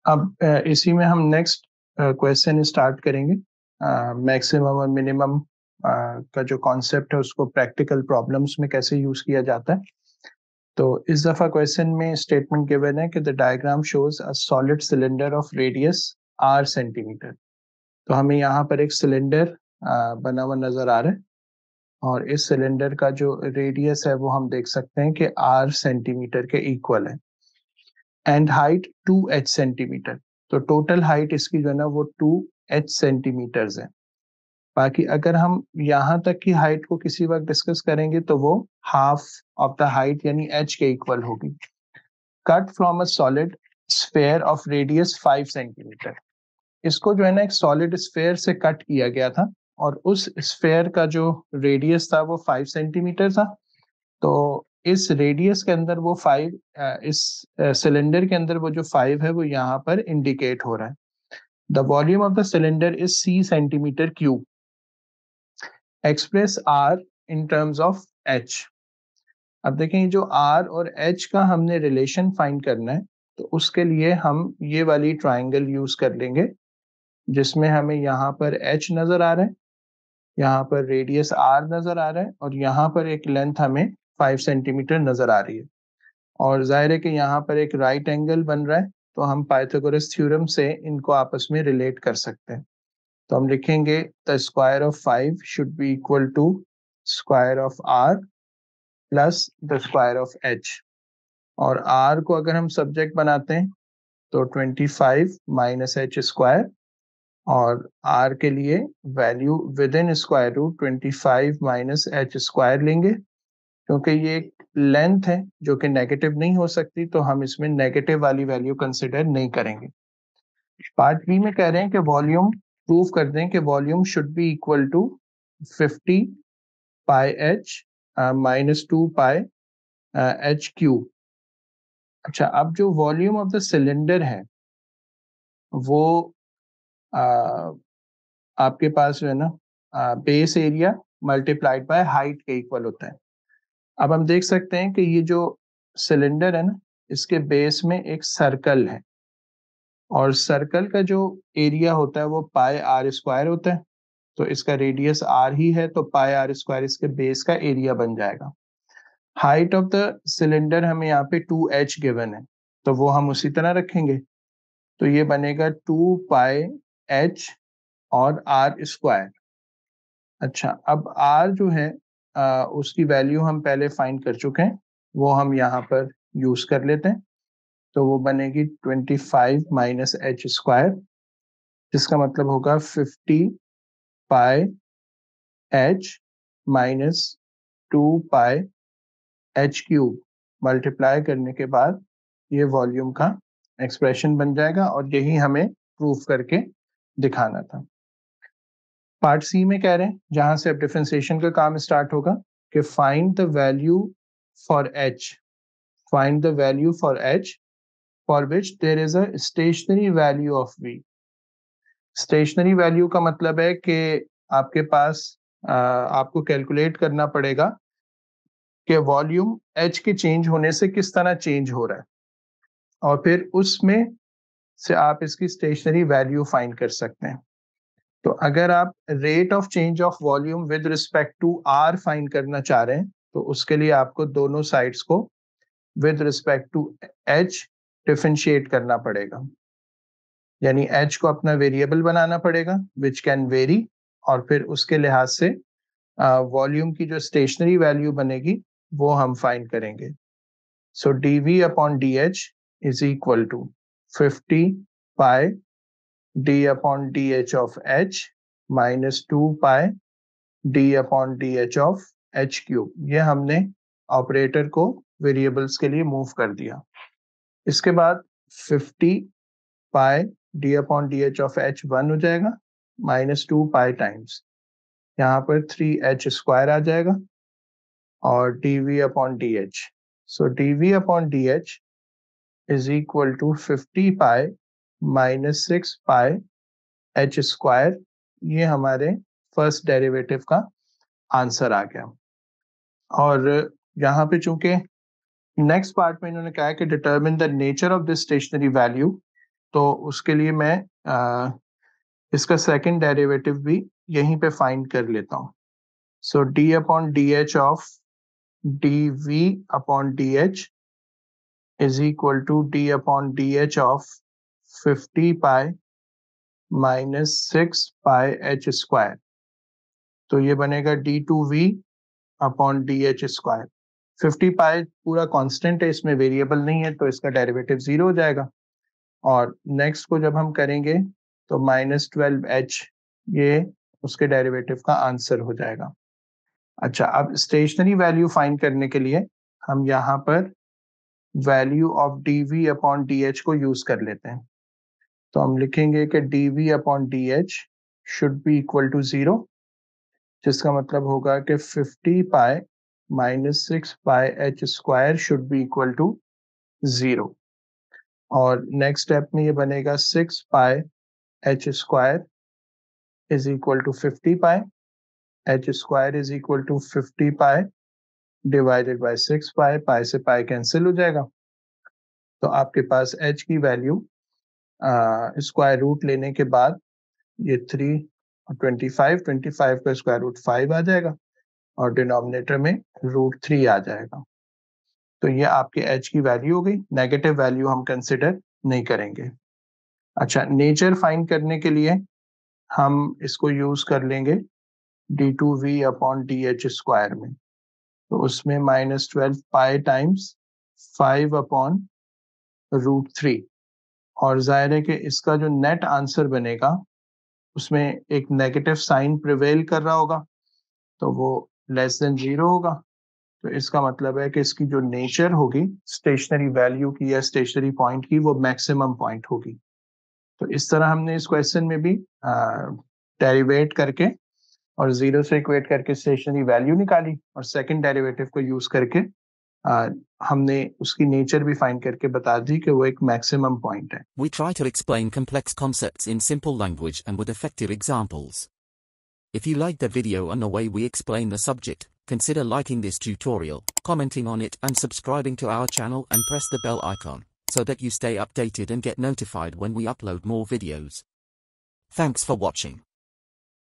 अब इसी में हम नेक्स्ट क्वेश्चन स्टार्ट करेंगे। मैक्सिमम और मिनिमम का जो कॉन्सेप्ट है उसको प्रैक्टिकल प्रॉब्लम्स में कैसे यूज किया जाता है। तो इस दफा क्वेश्चन में स्टेटमेंट गिवन है कि the diagram shows a solid cylinder of radius r centimetre. तो हमें यहाँ पर एक सिलेंडर बना हुआ नजर आ रहा है और इस सिलेंडर का जो रेडियस है वो हम देख सकते हैं कि r सेंटीमीटर के इक्वल है एंड हाइट 2h सेंटीमीटर। तो टोटल हाइट इसकी जो है ना वो 2h सेंटीमीटर्स है। बाकी अगर हम यहाँ तक की हाइट को किसी वक्त डिस्कस करेंगे तो वो हाफ ऑफ द हाइट यानी h के इक्वल होगी। Cut from a solid sphere of radius 5 centimetre. इसको जो है ना एक सॉलिड स्फेयर से कट किया गया था और उस स्फेयर का जो रेडियस था वो 5 सेंटीमीटर था। तो इस रेडियस के अंदर वो 5, इस सिलेंडर के अंदर वो जो 5 है वो यहाँ पर इंडिकेट हो रहा है। The volume of the cylinder is c centimetre cube. Express r in terms of h। अब देखें जो r और h का हमने रिलेशन फाइंड करना है तो उसके लिए हम ये वाली ट्राइंगल यूज कर लेंगे जिसमें हमें यहाँ पर h नजर आ रहा है, यहाँ पर रेडियस r नजर आ रहा है और यहाँ पर एक लेंथ हमें 5 सेंटीमीटर नजर आ रही है। और जाहिर है कि यहाँ पर एक राइट एंगल बन रहा है तो हम पाइथागोरस थ्योरम से इनको आपस में रिलेट कर सकते हैं। तो हम लिखेंगे the square of 5 should be equal to square of r plus the square of h। और r को अगर हम सब्जेक्ट बनाते हैं तो 25 माइनस एच स्क्वायर और r के लिए value within square root 25 minus h square लेंगे क्योंकि ये एक लेंथ है जो कि नेगेटिव नहीं हो सकती तो हम इसमें नेगेटिव वाली वैल्यू कंसिडर नहीं करेंगे। पार्ट बी में कह रहे हैं कि वॉल्यूम प्रूव कर दें कि volume should be equal to 50 pi h minus 2 pi h cube. अच्छा, अब जो वॉल्यूम ऑफ द सिलेंडर है वो uh, आपके पास जो है ना base area multiplied by height के इक्वल होता है। अब हम देख सकते हैं कि ये जो सिलेंडर है ना इसके बेस में एक सर्कल है और सर्कल का जो एरिया होता है वो पाई आर स्क्वायर होता है। तो इसका रेडियस आर ही है तो पाई आर स्क्वायर इसके बेस का एरिया बन जाएगा। हाइट ऑफ द सिलेंडर हमें यहाँ पे 2h गिवन है तो वो हम उसी तरह रखेंगे। तो ये बनेगा 2 पाई h और आर स्क्वायर। अच्छा, अब r जो है उसकी वैल्यू हम पहले फाइंड कर चुके हैं वो हम यहाँ पर यूज कर लेते हैं। तो वो बनेगी 25 माइनस एच स्क्वायर जिसका मतलब होगा 50 pi h minus 2 pi h cube multiply करने के बाद ये वॉल्यूम का एक्सप्रेशन बन जाएगा और यही हमें प्रूफ करके दिखाना था। पार्ट सी में कह रहे हैं जहां से अब डिफरेंशिएशन का काम स्टार्ट होगा कि find the value for h। Find the value for h for which there is a stationary value of v। Stationary value का मतलब है कि आपके पास आपको कैलकुलेट करना पड़ेगा कि वॉल्यूम h के चेंज होने से किस तरह चेंज हो रहा है और फिर उसमें से आप इसकी स्टेशनरी वैल्यू फाइंड कर सकते हैं। तो अगर आप rate of change of volume with respect to R find करना चाह रहे हैं तो उसके लिए आपको दोनों साइड्स को with respect to h differentiate करना पड़ेगा, यानी एच को अपना वेरिएबल बनाना पड़ेगा विच कैन वेरी और फिर उसके लिहाज से वॉल्यूम की जो स्टेशनरी वैल्यू बनेगी वो हम फाइंड करेंगे। So d v upon d h is equal to 50 pi d upon d h of h minus 2 pi d upon d h of h cube. ये हमने ऑपरेटर को वेरिएबल्स के लिए मूव कर दिया। इसके बाद 50 pi d upon d h of h 1 हो जाएगा माइनस 2 पाई टाइम्स यहाँ पर 3h स्क्वायर आ जाएगा और d v upon d h. So d v upon d h is equal to 50 pi minus 6 pi h square. ये हमारे फर्स्ट डेरिवेटिव का आंसर आ गया। और यहाँ पे चूंकि नेक्स्ट पार्ट में इन्होंने कहा है कि determine the nature of this stationary value तो उसके लिए मैं इसका सेकंड डेरिवेटिव भी यहीं पे फाइंड कर लेता हूँ। So d upon d h of d v upon d h is equal to d upon dh of 50 pi minus 6 pi h square। तो ये बनेगा d2v अपॉन dh स्क्वायर। 50 पाई पूरा कांस्टेंट है, इसमें वेरिएबल नहीं है, तो इसका डेरिवेटिव 0 हो जाएगा। और नेक्स्ट को जब हम करेंगे तो -12h ये उसके डेरिवेटिव का आंसर हो जाएगा। अच्छा, अब स्टेशनरी वैल्यू फाइंड करने के लिए हम यहाँ पर value of dv upon dh को यूज कर लेते हैं। तो हम लिखेंगे कि dv upon dh should be equal to 0, जिसका मतलब होगा कि 50 pi minus 6 pi h square should be equal to 0। और नेक्स्ट स्टेप में ये बनेगा 6 pi h square is equal to 50 pi, h square is equal to 50 pi divided by 6 pi, pi से pi cancel हो जाएगा। तो आपके पास h की वैल्यू स्क्वायर रूट लेने के बाद ये 3 और 25 का स्क्वायर रूट 5 आ जाएगा और डिनोमिनेटर में √3 आ जाएगा। तो ये आपके h की वैल्यू हो गई। नेगेटिव वैल्यू हम कंसिडर नहीं करेंगे। अच्छा, नेचर फाइंड करने के लिए हम इसको यूज कर लेंगे d2v अपॉन dh स्क्वायर में। तो उसमें -12 पाई टाइम्स 5 अपॉन √3, और जाहिर है कि इसका जो नेट आंसर बनेगा उसमें एक नेगेटिव साइन प्रिवेल कर रहा होगा, तो वो लेस देन 0 होगा। तो इसका मतलब है कि इसकी जो नेचर होगी स्टेशनरी वैल्यू की या स्टेशनरी पॉइंट की, वो मैक्सिमम पॉइंट होगी। तो इस तरह हमने इस क्वेश्चन में भी डेरिवेट करके और 0 से इक्वेट करके स्टेशनरी वैल्यू निकाली, और सेकंड डेरिवेटिव को यूज करके हमने उसकी नेचर भी फाइंड करके बता दी कि वो एक मैक्सिमम पॉइंट है। We try to explain complex concepts in simple language and with effective examples. If you liked the video and the way we explain the subject, consider liking this tutorial, commenting on it and subscribing to our channel and press the bell icon, so that you stay updated and get notified when we upload more videos. Thanks for watching.